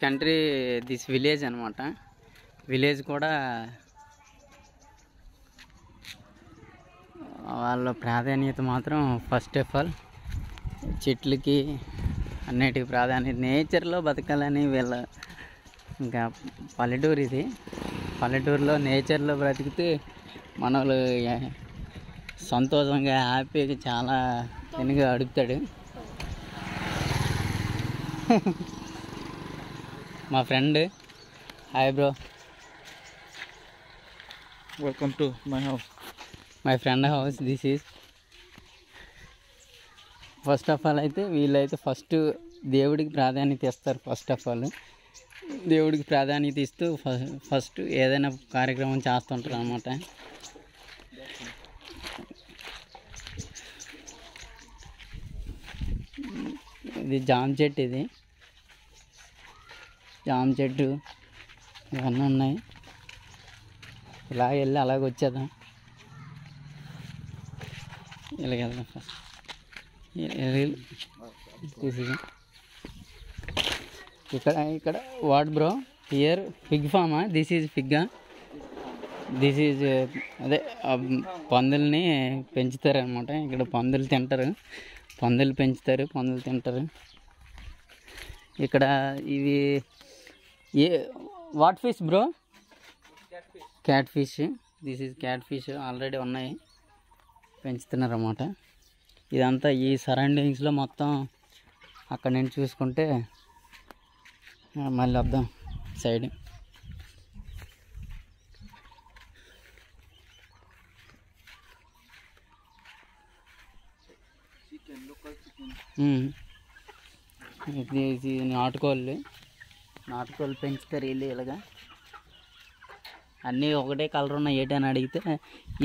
Country this village అనమాట. Village కూడా వాళ్ళ ప్రాధాన్యత మాత్రం ఫస్ట్ ఆఫ్ ఆల్ చెట్లకి అన్నిటికి ప్రాధాన్యత. నేచర్లో బతకాలని వీళ్ళ ఇంకా పల్లెటూరు ఇది. పల్లెటూరులో నేచర్లో బ్రతికితే మనలు సంతోషంగా హ్యాపీగా చాలా వెనుక అడుగుతాడు. మా friend, hi bro, welcome to my house. My friend house. This is first of all అయితే వీళ్ళైతే ఫస్ట్ దేవుడికి ప్రాధాన్యత ఇస్తారు. ఫస్ట్ ఆఫ్ ఆల్ దేవుడికి ప్రాధాన్యత ఇస్తూ ఫస్ట్ ఏదైనా కార్యక్రమం చేస్తుంటారు అన్నమాట. ఇది జామ చెట్టు, ఇది జామ చెట్టు ఇవన్నీ ఉన్నాయి. ఇలా వెళ్ళి అలాగ వచ్చేద్దాం. ఇలాగ వెళ్దాం ఫస్ట్. ఇక్కడ వాట్ బ్రో హియర్ పిగ్ ఫామా? దిస్ ఈజ్ పిగ్గా? దిస్ ఈజ్ అదే పందుల్ని పెంచుతారు అనమాట. ఇక్కడ పందులు తింటారు, పందులు పెంచుతారు, పందులు తింటారు. ఇక్కడ ఇవి what fish bro? Cat fish. This is cat fish. Already ఉన్నాయి, పెంచుతున్నారు అన్నమాట. ఇదంతా ఈ సరౌండింగ్స్లో మొత్తం అక్కడ నుంచి చూసుకుంటే మళ్ళీ వద్దాం సైడ్. ఇది నాటుకోళ్ళు. నాటుకోళ్ళు పెంచుతారు వీళ్ళు. ఇలాగా అన్నీ ఒకటే కలర్ ఉన్నాయి ఏంటని అడిగితే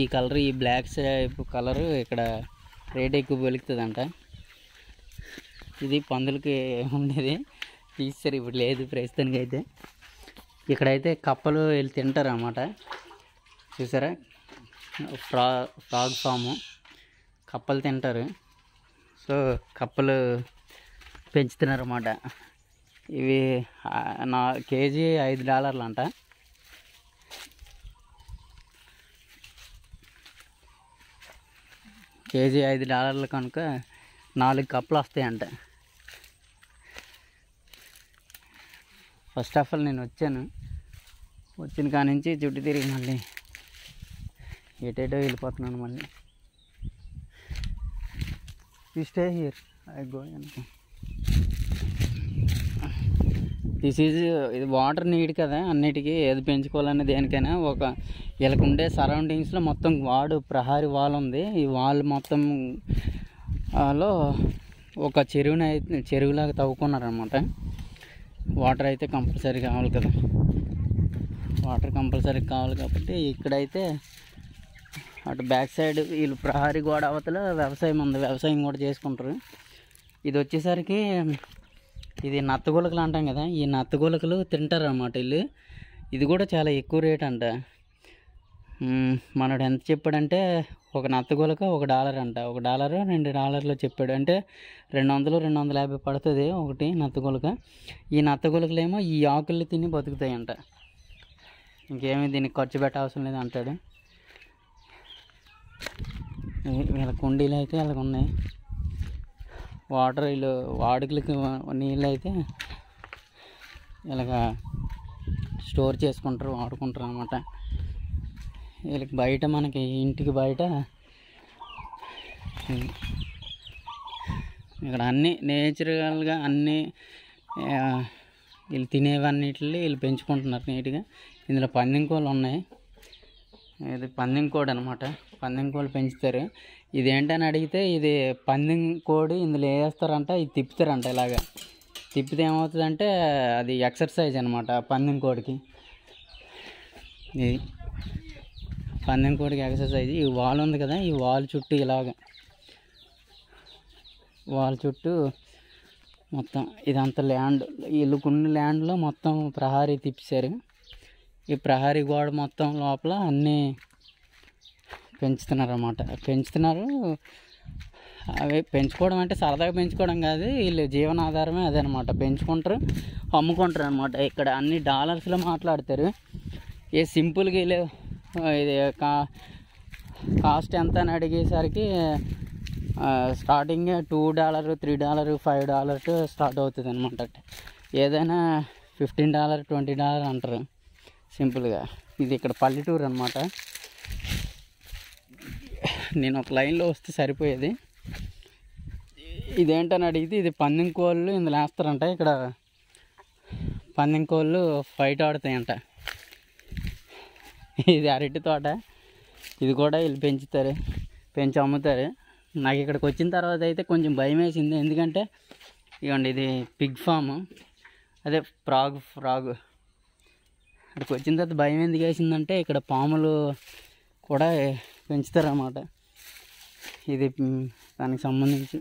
ఈ కలర్, ఈ బ్లాక్ కలరు ఇక్కడ రేట్ ఎక్కువ పలుకుతుందంట. ఇది పందులకి ఉండేది, తీస్తారు ఇప్పుడు లేదు ప్రస్తుతానికి అయితే. ఇక్కడైతే కప్పలు వెళ్ళి తింటారు అన్నమాట. చూసారా, ఫ్రాగ్ ఫాము, కప్పలు తింటారు. సో కప్పలు పెంచుతున్నారు అన్నమాట. ఇవి కేజీ $5 అంట. కేజీ $5 కనుక 4 కప్పలు వస్తాయంట. ఫస్ట్ ఆఫ్ ఆల్ నేను వచ్చిన కాడ నుంచి చుట్టూ తిరిగి మళ్ళీ ఎటేటో వెళ్ళిపోతున్నాను. మళ్ళీ you stay here, I go అనుకో. ఇది వాటర్ నీడ్ కదా అన్నిటికీ, ఏది పెంచుకోవాలనే దేనికైనా. వీళ్ళకు ఉండే సరౌండింగ్స్లో మొత్తం ప్రహారీ వాల్ ఉంది. ఈ వాల్ మొత్తం లో ఒక చెరువులాగా తవ్వుకున్నారనమాట. వాటర్ అయితే కంపల్సరీ కావాలి కదా, వాటర్ కంపల్సరీ కావాలి కాబట్టి ఇక్కడైతే అటు బ్యాక్ సైడ్ వీళ్ళు ప్రహారీ గోడ అవతల వ్యవసాయం ఉంది, వ్యవసాయం కూడా చేసుకుంటారు. ఇది వచ్చేసరికి ఇది నత్తగులకలు అంటాం కదా, ఈ నత్తగులకలు తింటారు అన్నమాట వీళ్ళు. ఇది కూడా చాలా ఎక్కువ రేట్ అంట. మనడు ఎంత చెప్పాడంటే ఒక నత్తగులక $1 అంట. $1 $2 చెప్పాడు. అంటే 200-250 పడుతుంది ఒకటి నత్తగులక. ఈ నత్తగులకలేమో ఈ ఆకుల్ని తిని బతుకుతాయంట, ఇంకేమీ దీనికి ఖర్చు పెట్టవసరం లేదు అంటాడు. వీళ్ళ కుండీలు అయితే వీళ్ళకి ఉన్నాయి. వాటర్ వీళ్ళు వాడుకలకి నీళ్ళు అయితే ఇలాగ స్టోర్ చేసుకుంటారు, వాడుకుంటారు అన్నమాట. వీళ్ళకి బయట, మనకి ఇంటికి బయట ఇక్కడ అన్నీ నేచురల్గా అన్నీ వీళ్ళు తినేవన్నిటిని వీళ్ళు పెంచుకుంటున్నారు నీట్గా. ఇందులో పందెం కోళ్ళు ఉన్నాయి. ఇది పందెం కోడి అనమాట, పందెం కోళ్ళు పెంచుతారు. ఇది ఏంటని అడిగితే ఇది పందెం కోడి ఇందులో వేస్తారంట, ఇది తిప్పుతారంట. ఇలాగా తిప్పితే ఏమవుతుందంటే అది ఎక్సర్సైజ్ అనమాట పందెం కోడికి. ఇది పందెం కోడికి ఎక్సర్సైజ్. ఈ వాల్ ఉంది కదా, ఈ వాల్ చుట్టూ ఇలాగ వాల్ చుట్టూ మొత్తం ఇదంతా ల్యాండ్, వీళ్ళకున్న ల్యాండ్లో మొత్తం ప్రహారీ తిప్పేశారు. ఈ ప్రహారీ గోడ మొత్తం లోపల అన్నీ పెంచుతున్నారు అన్నమాట. పెంచుతున్నారు అవి పెంచుకోవడం అంటే సరదాగా పెంచుకోవడం కాదు, వీళ్ళు జీవనాధారమే అదనమాట. పెంచుకుంటారు, అమ్ముకుంటారు అనమాట. ఇక్కడ అన్ని డాలర్స్లో మాట్లాడతారు. ఏ సింపుల్గా వీళ్ళు ఇది కాస్ట్ ఎంత అని అడిగేసరికి స్టార్టింగ్ $2, $3, $5 స్టార్ట్ అవుతుంది అనమాట. ఏదైనా $15, $20 అంటారు సింపుల్గా. ఇది ఇక్కడ పల్లెటూరు అనమాట. నేను ఒక లైన్లో వస్తే సరిపోయేది. ఇదేంటని అడిగితే ఇది పందెం కోళ్ళు ఇందులో వేస్తారంట. ఇక్కడ పందెం కోళ్ళు ఫైట్ ఆడుతాయంట. ఇది అరటి తోట, ఇది కూడా వీళ్ళు పెంచుతారు, పెంచి అమ్ముతారు. నాకు ఇక్కడికి వచ్చిన తర్వాత అయితే కొంచెం భయం వేసింది, ఎందుకంటే ఇవ్వండి ఇది పిగ్ ఫామ్, అదే ఫ్రాగ్. ఇక్కడికి వచ్చిన తర్వాత భయం ఎందుకు వేసిందంటే ఇక్కడ పాములు కూడా పెంచుతారన్నమాట. ఇది దానికి సంబంధించి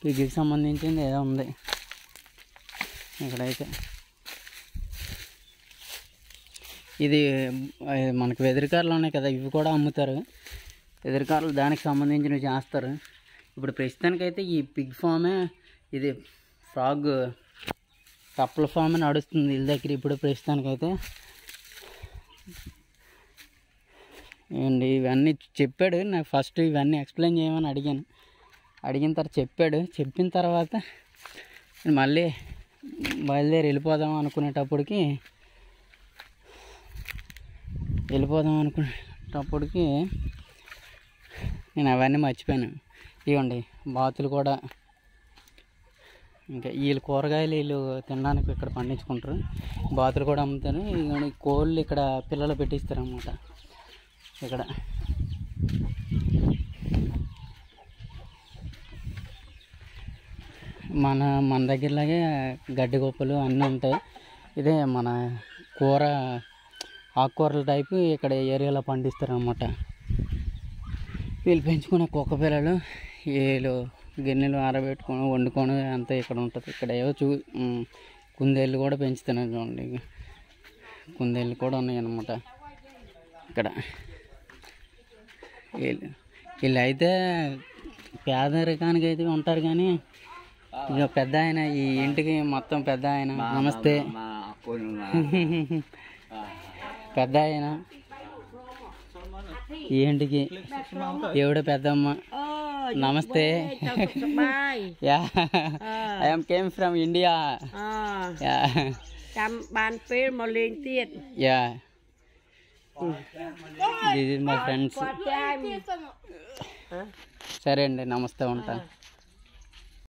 పిగ్కి సంబంధించింది ఏదో ఉంది ఇక్కడైతే. ఇది మనకు వెదురుకారలు ఉన్నాయి కదా, ఇవి కూడా అమ్ముతారు. వెదురుకారలు దానికి సంబంధించినవి చేస్తారు. ఇప్పుడు ప్రస్తుతానికైతే ఈ పిగ్ ఫామే, ఇది ఫ్రాగ్ కప్పల ఫామ్ నడుస్తుంది వీళ్ళ దగ్గర ఇప్పుడు ప్రస్తుతానికైతే. అండి ఇవన్నీ చెప్పాడు నాకు. ఫస్ట్ ఇవన్నీ ఎక్స్ప్లెయిన్ చేయమని అడిగిన తర్వాత చెప్పిన తర్వాత మళ్ళీ బయలుదేరి వెళ్ళిపోదాం అనుకునేటప్పటికి నేను అవన్నీ మర్చిపోయాను. ఇవ్వండి బాతులు కూడా, ఇంకా వీళ్ళు కూరగాయలు వీళ్ళు తినడానికి ఇక్కడ పండించుకుంటారు. బాతులు కూడా అమ్ముతారు. ఇవ్వండి కోళ్ళు ఇక్కడ పిల్లలు పెట్టిస్తారు అన్నమాట. ఇక్కడ మన దగ్గరలాగే గడ్డి గొప్పలు అన్నీ ఉంటాయి. ఇదే మన ఆకుకూరల టైపు ఇక్కడ ఏరియాలో పండిస్తారు అన్నమాట. వీళ్ళు పెంచుకునే కుక్క పిల్లలు వీళ్ళు గిన్నెలు ఆరబెట్టుకొని వండుకొని అంతా ఇక్కడ ఉంటుంది. ఇక్కడ ఏవో కుందేళ్ళు కూడా పెంచుతున్నారు చూడండి. కుందేళ్ళు కూడా ఉన్నాయి అన్నమాట ఇక్కడ. వీళ్ళు అయితే పేదరికానికి అయితే ఉంటారు, కానీ ఇక పెద్ద ఆయన ఈ ఇంటికి మొత్తం పెద్ద ఆయన. నమస్తే పెద్ద ఆయన ఈ ఇంటికి ఎవడ పెద్దమ్మ. నమస్తే. Yeah I am came from India. Yeah yeah this is my friends. సరే అండి, నమస్తే, ఉంటా.